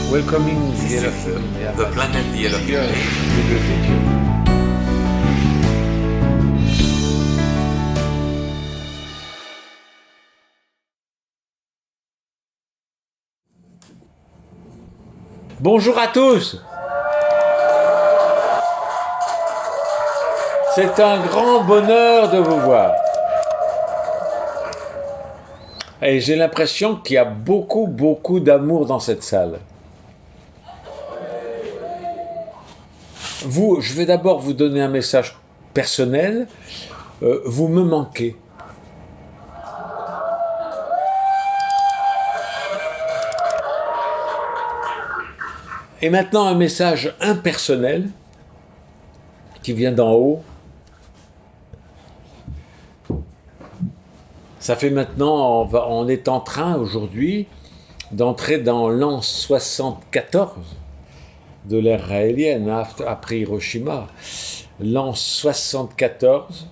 Welcoming The planet Yellowfield. Bonjour à tous. C'est un grand bonheur de vous voir. Et j'ai l'impression qu'il y a beaucoup d'amour dans cette salle. Je vais d'abord vous donner un message personnel. Vous me manquez. Et maintenant un message impersonnel qui vient d'en haut. Ça fait maintenant, on est en train aujourd'hui d'entrer dans l'an 74 de l'ère raélienne, après Hiroshima. L'an 74,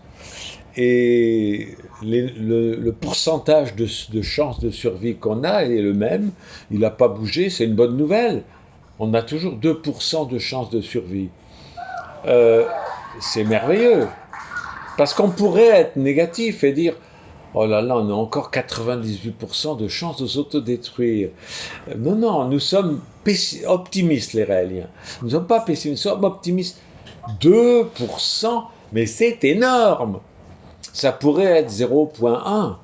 et le pourcentage de chances de survie qu'on a est le même. Il n'a pas bougé, c'est une bonne nouvelle. On a toujours 2% de chances de survie. C'est merveilleux. Parce qu'on pourrait être négatif et dire « Oh là là, on a encore 98% de chances de s'autodétruire. » Non, nous sommes optimistes, les Raéliens. Nous ne sommes pas pessimistes, nous sommes optimistes. 2%, mais c'est énorme. Ça pourrait être 0,1.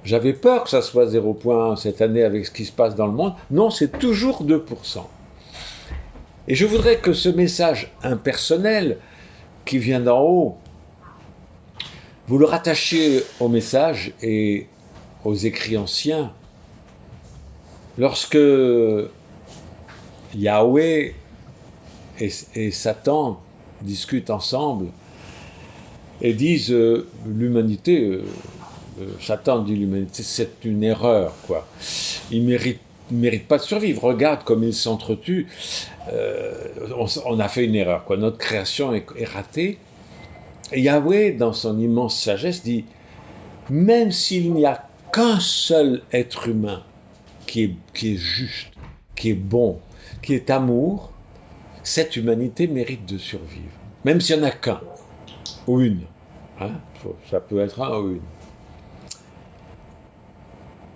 J'avais peur que ça soit 0,1 cette année avec ce qui se passe dans le monde. Non, c'est toujours 2%. Et je voudrais que ce message impersonnel qui vient d'en haut, vous le rattachiez au message et aux écrits anciens. Lorsque Yahweh et Satan discutent ensemble et disent l'humanité, Satan dit l'humanité, c'est une erreur, quoi. Ils méritent pas de survivre. Regarde comme ils s'entretuent. On a fait une erreur, quoi. Notre création est ratée. Et Yahweh, dans son immense sagesse, dit même s'il n'y a qu'un seul être humain qui est juste, qui est bon, qui est amour, cette humanité mérite de survivre. Même s'il n'y en a qu'un, ou une. Hein, ça peut être un ou une.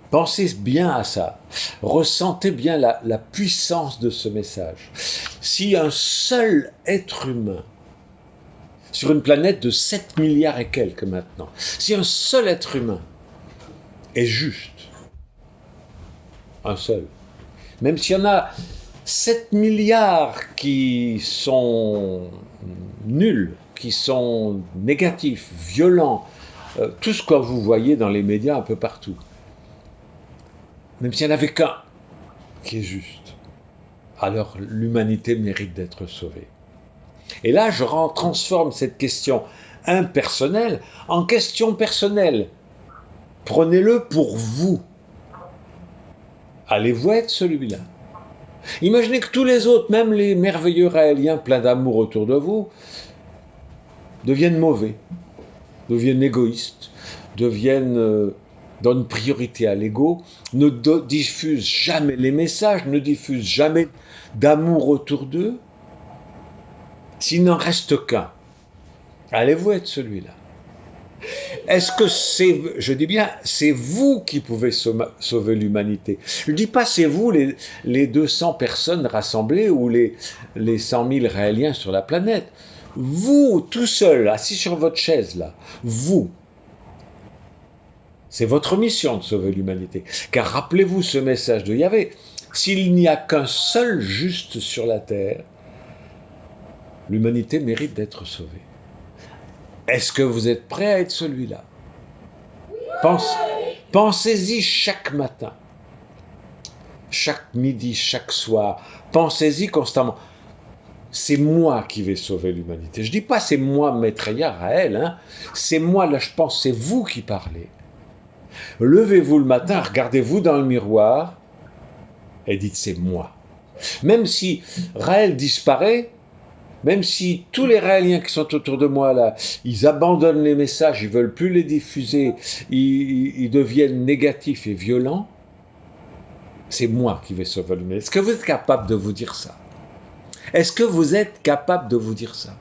Pensez bien à ça. Ressentez bien la puissance de ce message. Si un seul être humain, sur une planète de 7 milliards et quelques maintenant, si un seul être humain est juste, un seul, même s'il y en a 7 milliards qui sont nuls, qui sont négatifs, violents, tout ce que vous voyez dans les médias un peu partout, même s'il n'y en avait qu'un qui est juste, alors l'humanité mérite d'être sauvée. Et là, je transforme cette question impersonnelle en question personnelle. Prenez-le pour vous. Allez-vous être celui-là? Imaginez que tous les autres, même les merveilleux Raéliens pleins d'amour autour de vous, deviennent mauvais, deviennent égoïstes, donnent priorité à l'ego, ne diffusent jamais les messages, ne diffusent jamais d'amour autour d'eux. S'il n'en reste qu'un, allez-vous être celui-là? Est-ce que je dis bien, c'est vous qui pouvez sauver l'humanité? Je ne dis pas c'est vous, les 200 personnes rassemblées ou les 100 000 Raéliens sur la planète. Vous, tout seul, assis sur votre chaise là, vous. C'est votre mission de sauver l'humanité. Car rappelez-vous ce message de Yahweh. S'il n'y a qu'un seul juste sur la terre, l'humanité mérite d'être sauvée. Est-ce que vous êtes prêt à être celui-là? Pensez-y chaque matin, chaque midi, chaque soir. Pensez-y constamment. C'est moi qui vais sauver l'humanité. Je ne dis pas c'est moi, Maître Raël, hein. C'est moi, là je pense, c'est vous qui parlez. Levez-vous le matin, regardez-vous dans le miroir et dites c'est moi. Même si Raël disparaît, même si tous les Raéliens qui sont autour de moi là, ils abandonnent les messages, ils veulent plus les diffuser, ils deviennent négatifs et violents, C'est moi qui vais sauver l'humanité. Est-ce que vous êtes capable de vous dire ça? Est-ce que vous êtes capable de vous dire ça?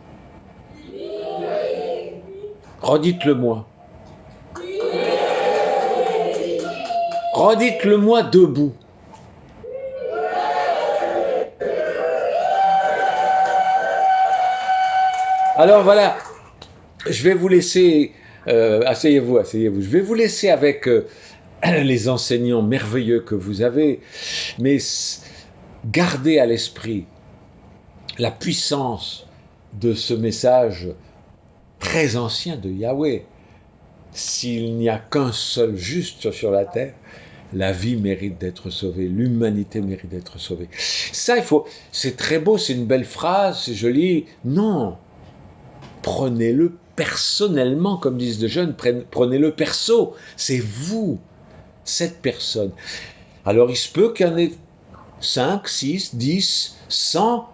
Redites-le-moi. Redites-le-moi debout. Alors voilà, je vais vous laisser, asseyez-vous, je vais vous laisser avec les enseignants merveilleux que vous avez, mais gardez à l'esprit la puissance de ce message très ancien de Yahweh. S'il n'y a qu'un seul juste sur la terre, la vie mérite d'être sauvée, l'humanité mérite d'être sauvée. Ça, c'est très beau, c'est une belle phrase, c'est joli. Non, prenez-le personnellement, comme disent les jeunes, prenez-le perso, c'est vous, cette personne. Alors il se peut qu'il y en ait 5, 6, 10, 100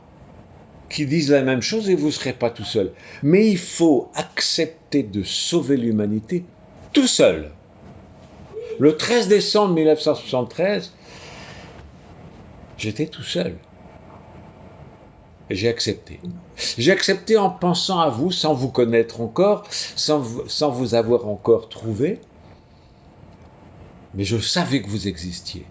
qui disent la même chose et vous ne serez pas tout seul. Mais il faut accepter de sauver l'humanité tout seul. Le 13 décembre 1973, j'étais tout seul. Et j'ai accepté. J'ai accepté en pensant à vous, sans vous connaître encore, sans vous avoir encore trouvé. Mais je savais que vous existiez.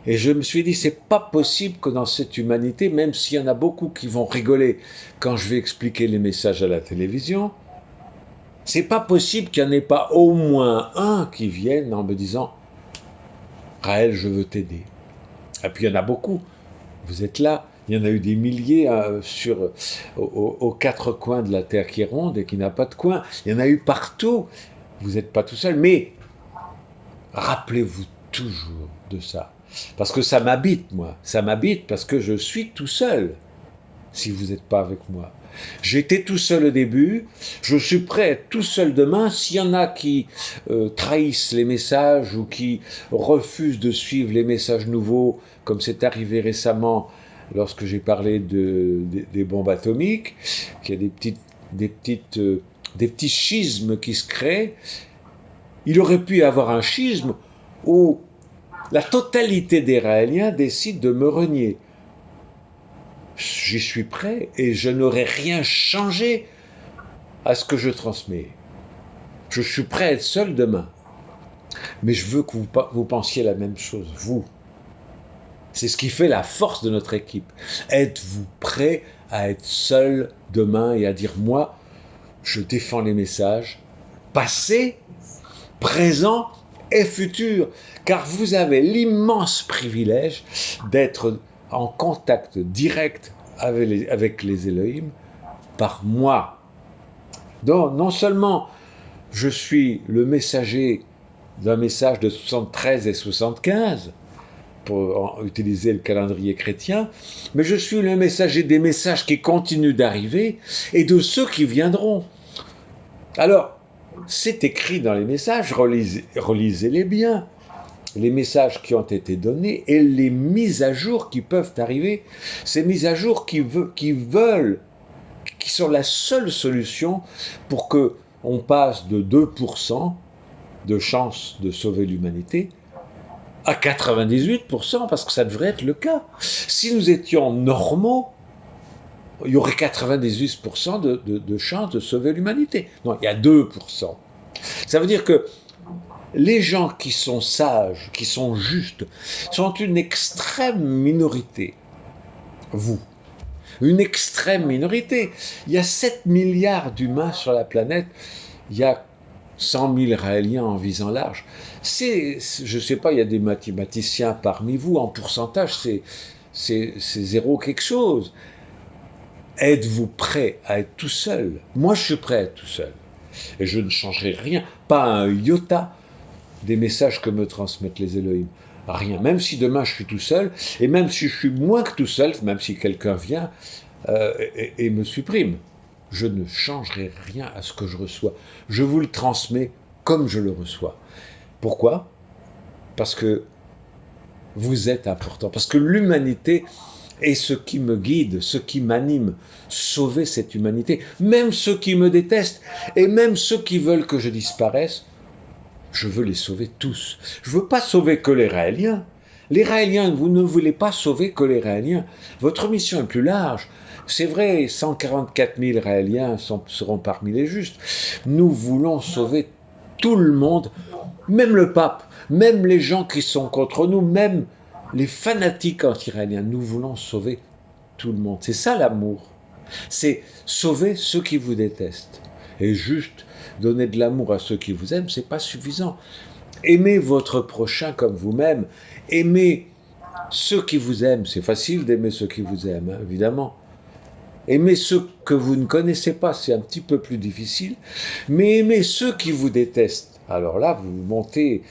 Et je me suis dit, c'est pas possible que dans cette humanité, même s'il y en a beaucoup qui vont rigoler quand je vais expliquer les messages à la télévision, c'est pas possible qu'il n'y en ait pas au moins un qui vienne en me disant « Raël, je veux t'aider ». Et puis il y en a beaucoup. Vous êtes là. Il y en a eu des milliers aux quatre coins de la Terre qui est ronde et qui n'a pas de coin. Il y en a eu partout. Vous n'êtes pas tout seul. Mais rappelez-vous toujours de ça. Parce que ça m'habite, moi. Ça m'habite parce que je suis tout seul, si vous n'êtes pas avec moi. J'étais tout seul au début, je suis prêt à être tout seul demain. S'il y en a qui trahissent les messages ou qui refusent de suivre les messages nouveaux, comme c'est arrivé récemment lorsque j'ai parlé des bombes atomiques, qu'il y a des petits schismes qui se créent, il aurait pu y avoir un schisme où la totalité des Raéliens décide de me renier. J'y suis prêt et je n'aurai rien changé à ce que je transmets. Je suis prêt à être seul demain. Mais je veux que vous pensiez la même chose, vous. C'est ce qui fait la force de notre équipe. Êtes-vous prêt à être seul demain et à dire, moi, je défends les messages, passé, présent et futur, car vous avez l'immense privilège d'être en contact direct avec les Elohim par moi. Donc, non seulement je suis le messager d'un message de 73 et 75, pour utiliser le calendrier chrétien, mais je suis le messager des messages qui continuent d'arriver et de ceux qui viendront. Alors, c'est écrit dans les messages, relisez-les bien, les messages qui ont été donnés et les mises à jour qui peuvent arriver, ces mises à jour qui sont la seule solution pour qu'on passe de 2% de chance de sauver l'humanité à 98%, parce que ça devrait être le cas. Si nous étions normaux, il y aurait 98% de chance de sauver l'humanité. Non, il y a 2%. Ça veut dire que les gens qui sont sages, qui sont justes, sont une extrême minorité. Vous. Une extrême minorité. Il y a 7 milliards d'humains sur la planète. Il y a 100 000 Raéliens en visant large. Je ne sais pas, il y a des mathématiciens parmi vous, en pourcentage, c'est zéro quelque chose. Êtes-vous prêt à être tout seul? Moi, je suis prêt à être tout seul. Et je ne changerai rien, pas un iota des messages que me transmettent les Elohim. Rien. Même si demain je suis tout seul, et même si je suis moins que tout seul, même si quelqu'un vient et me supprime, je ne changerai rien à ce que je reçois. Je vous le transmets comme je le reçois. Pourquoi? Parce que vous êtes important. Parce que l'humanité est ce qui me guide, ce qui m'anime. Sauver cette humanité. Même ceux qui me détestent et même ceux qui veulent que je disparaisse, je veux les sauver tous. Je ne veux pas sauver que les Raéliens. Les Raéliens, vous ne voulez pas sauver que les Raéliens. Votre mission est plus large. C'est vrai, 144 000 Raéliens seront parmi les justes. Nous voulons sauver tout le monde, même le pape, même les gens qui sont contre nous, même les fanatiques anti-raéliens. Nous voulons sauver tout le monde. C'est ça l'amour. C'est sauver ceux qui vous détestent. Et juste donner de l'amour à ceux qui vous aiment, c'est pas suffisant. Aimez votre prochain comme vous-même. Aimez ceux qui vous aiment. C'est facile d'aimer ceux qui vous aiment, hein, évidemment. Aimez ceux que vous ne connaissez pas, c'est un petit peu plus difficile. Mais aimez ceux qui vous détestent. Alors là, vous montez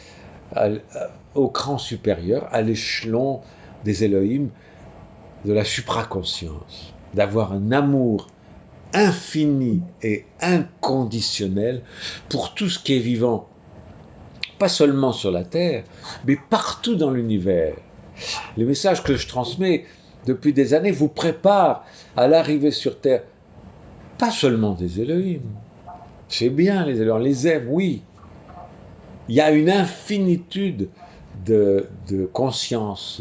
au cran supérieur, à l'échelon des Elohim, de la supraconscience. D'avoir un amour infini et inconditionnel pour tout ce qui est vivant. Pas seulement sur la Terre, mais partout dans l'univers. Les messages que je transmets depuis des années vous préparent à l'arrivée sur Terre, pas seulement des Elohim. C'est bien, les Elohim, on les aime, oui. Il y a une infinitude de conscience,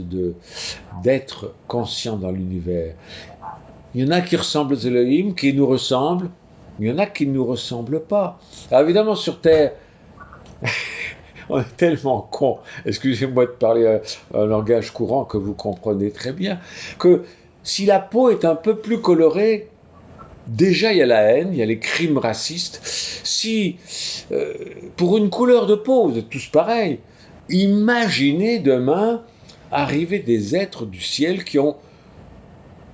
d'être conscient dans l'univers. Il y en a qui ressemblent aux Elohim, qui nous ressemblent, il y en a qui ne nous ressemblent pas. Alors évidemment, sur Terre, on est tellement cons, excusez-moi de parler un langage courant que vous comprenez très bien, que si la peau est un peu plus colorée, déjà il y a la haine, il y a les crimes racistes. Si, pour une couleur de peau, vous êtes tous pareils, imaginez demain arriver des êtres du ciel qui ont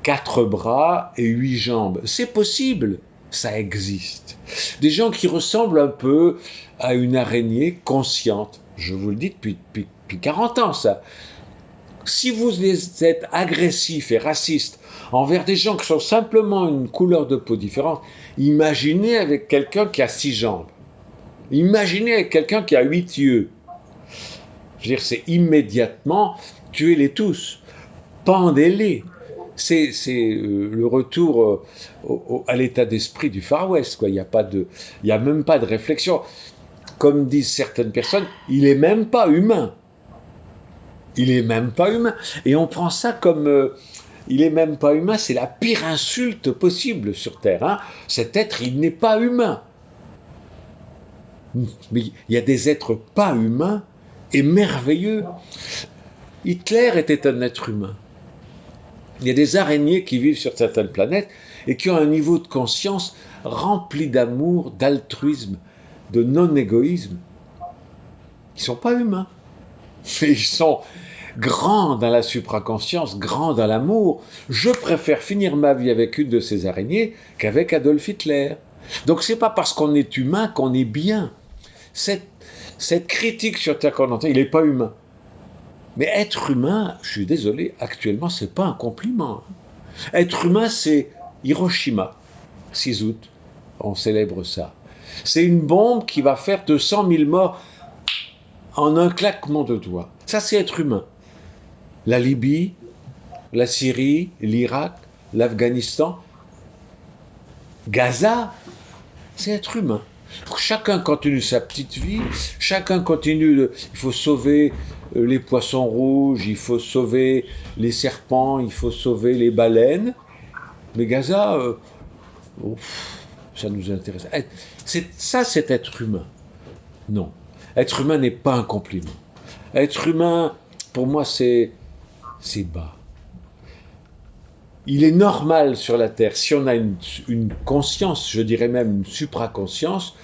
4 bras et 8 jambes. C'est possible, ça existe. Des gens qui ressemblent un peu à une araignée consciente. Je vous le dis depuis 40 ans, ça. Si vous êtes agressif et raciste envers des gens qui sont simplement une couleur de peau différente, imaginez avec quelqu'un qui a 6 jambes. Imaginez avec quelqu'un qui a 8 yeux. Je veux dire, c'est immédiatement, tuez-les tous, pendez-les. C'est le retour à l'état d'esprit du Far West, quoi. Il y a même pas de réflexion. Comme disent certaines personnes, il est même pas humain. Il est même pas humain. Et on prend ça comme il est même pas humain, c'est la pire insulte possible sur Terre. Hein. Cet être, il n'est pas humain. Mais il y a des êtres pas humains et merveilleux. Hitler était un être humain. Il y a des araignées qui vivent sur certaines planètes et qui ont un niveau de conscience rempli d'amour, d'altruisme, de non-égoïsme. Ils ne sont pas humains. Mais ils sont grands dans la supraconscience, grands dans l'amour. Je préfère finir ma vie avec une de ces araignées qu'avec Adolf Hitler. Donc c'est pas parce qu'on est humain qu'on est bien. Cette critique sur Terre qu'on entend, il n'est pas humain. Mais être humain, je suis désolé, actuellement, c'est pas un compliment. Être humain, c'est Hiroshima, 6 août, on célèbre ça. C'est une bombe qui va faire 200 000 morts en un claquement de doigts. Ça, c'est être humain. La Libye, la Syrie, l'Irak, l'Afghanistan, Gaza, c'est être humain. Chacun continue sa petite vie, chacun continue, il faut sauver les poissons rouges, il faut sauver les serpents, il faut sauver les baleines. Mais Gaza, ça nous intéresse. C'est être humain. Non. Être humain n'est pas un compliment. Être humain, pour moi, c'est bas. Il est normal sur la Terre, si on a une conscience, je dirais même une supraconscience,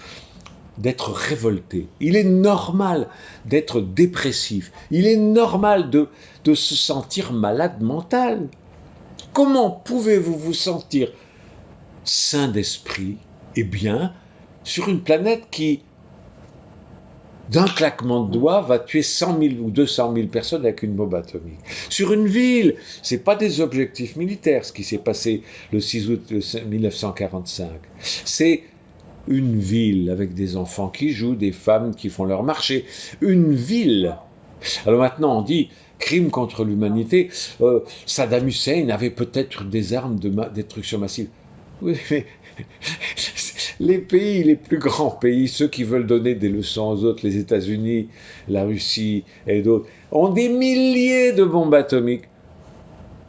d'être révolté. Il est normal d'être dépressif. Il est normal de se sentir malade mental. Comment pouvez-vous vous sentir sain d'esprit et bien sur une planète qui, d'un claquement de doigts, va tuer 100 000 ou 200 000 personnes avec une bombe atomique. Sur une ville, c'est pas des objectifs militaires, ce qui s'est passé le 6 août 1945. C'est une ville avec des enfants qui jouent, des femmes qui font leur marché. Une ville. Alors maintenant, on dit crime contre l'humanité. Saddam Hussein avait peut-être des armes de destruction massive. Oui, mais Les pays, les plus grands pays, ceux qui veulent donner des leçons aux autres, les États-Unis, la Russie et d'autres, ont des milliers de bombes atomiques.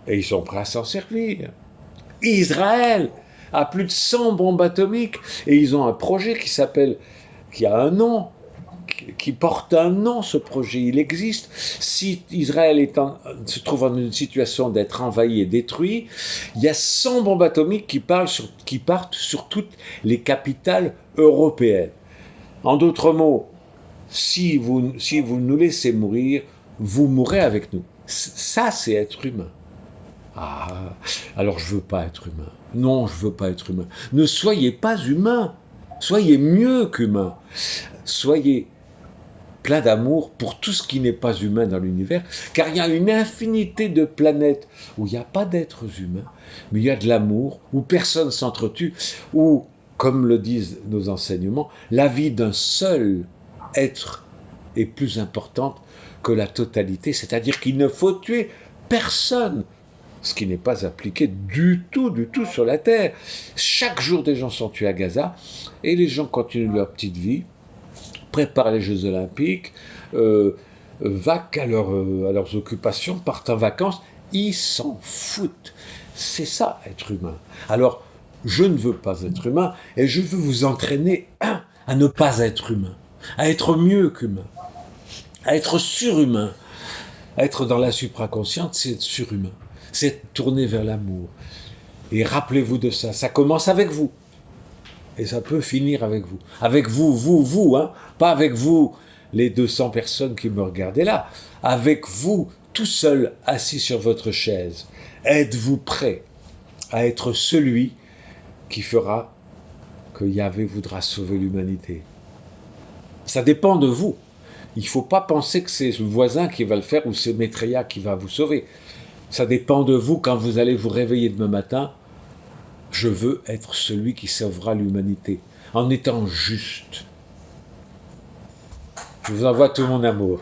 Et ils sont prêts à s'en servir. Israël a plus de 100 bombes atomiques et ils ont un projet qui a un nom, qui porte un nom, ce projet, il existe. Si Israël se trouve en une situation d'être envahi et détruit, il y a 100 bombes atomiques qui partent sur toutes les capitales européennes. En d'autres mots, si vous nous laissez mourir, vous mourrez avec nous. Ça, c'est être humain. Ah, alors je veux pas être humain. Non, je veux pas être humain. Ne soyez pas humain. Soyez mieux qu'humain. Soyez plein d'amour pour tout ce qui n'est pas humain dans l'univers, car il y a une infinité de planètes où il n'y a pas d'êtres humains, mais il y a de l'amour, où personne s'entretue, où, comme le disent nos enseignements, la vie d'un seul être est plus importante que la totalité, c'est-à-dire qu'il ne faut tuer personne, ce qui n'est pas appliqué du tout sur la Terre. Chaque jour, des gens sont tués à Gaza, et les gens continuent leur petite vie, préparent les Jeux Olympiques, vaquent à leurs occupations, partent en vacances, ils s'en foutent. C'est ça, être humain. Alors, je ne veux pas être humain, et je veux vous entraîner à ne pas être humain, à être mieux qu'humain, à être surhumain. Être dans la supraconsciente, c'est être surhumain, c'est être tourné vers l'amour. Et rappelez-vous de ça, ça commence avec vous. Et ça peut finir avec vous. Avec vous, hein. Pas avec vous, les 200 personnes qui me regardaient là. Avec vous, tout seul, assis sur votre chaise. Êtes-vous prêt à être celui qui fera que Yahvé voudra sauver l'humanité? Ça dépend de vous. Il ne faut pas penser que c'est le voisin qui va le faire ou c'est Maitreya qui va vous sauver. Ça dépend de vous quand vous allez vous réveiller demain matin. Je veux être celui qui sauvera l'humanité, en étant juste. Je vous envoie tout mon amour.